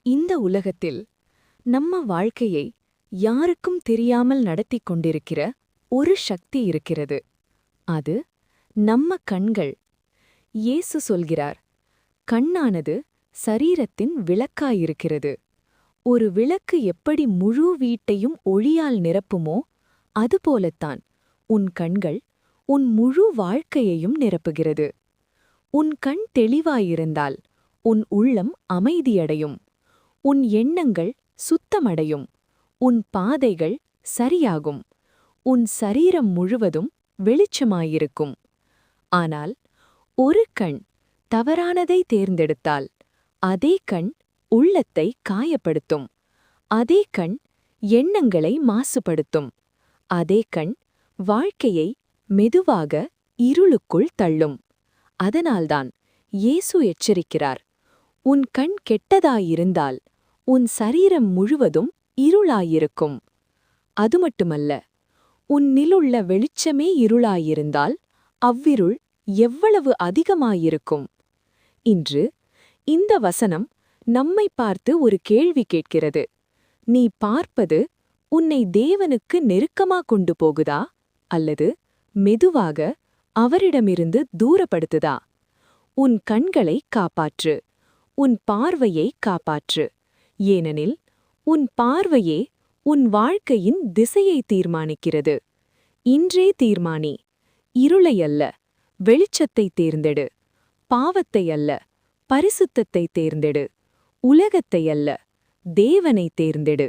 இந்த உலகத்தில் நம்ம வாழ்க்கையை யாருக்கும் தெரியாமல் நடத்திக் கொண்டிருக்கிற ஒரு சக்தி இருக்கிறது. அது நம்ம கண்கள். இயேசு சொல்கிறார், கண்ணானது சரீரத்தின் விளக்காயிருக்கிறது. ஒரு விளக்கு எப்படி முழு வீட்டையும் ஒளியால் நிரப்புமோ அதுபோலத்தான் உன் கண்கள் உன் முழு வாழ்க்கையையும் நிரப்புகிறது. உன் கண் தெளிவாயிருந்தால் உன் உள்ளம் அமைதியடையும், உன் எண்ணங்கள் சுத்தமடையும், உன் பாதைகள் சரியாகும், உன் சரீரம் முழுவதும் வெளிச்சமாயிருக்கும். ஆனால் ஒரு கண் தவறானதை தேர்ந்தெடுத்தால் அதே கண் உள்ளத்தை காயப்படுத்தும், அதே கண் எண்ணங்களை மாசுபடுத்தும், அதே கண் வாழ்க்கையை மெதுவாக இருளுக்குள் தள்ளும். அதனால்தான் இயேசு எச்சரிக்கிறார், உன் கண் கெட்டதாயிருந்தால் உன் சரீரம் முழுவதும் இருளாயிருக்கும். அது மட்டுமல்ல, உன்னிலுள்ள வெளிச்சமே இருளாயிருந்தால் அவ்விருள் எவ்வளவு அதிகமாயிருக்கும். இன்று இந்த வசனம் நம்மை பார்த்து ஒரு கேள்வி கேட்கிறது. நீ பார்ப்பது உன்னை தேவனுக்கு நெருக்கமா கொண்டு போகுதா, அல்லது மெதுவாக அவரிடமிருந்து தூரப்படுத்துதா? உன் கண்களை காப்பாற்று, உன் பார்வையை காப்பாற்று. ஏனெனில் உன் பார்வையே உன் வாழ்க்கையின் திசையை தீர்மானிக்கிறது. இன்றே தீர்மானி. இருளை அல்ல, வெளிச்சத்தை தேர்ந்தெடு. பாவத்தை அல்ல, பரிசுத்தத்தை தேர்ந்தெடு. உலகத்தை அல்ல, தேவனை தேர்ந்தெடு.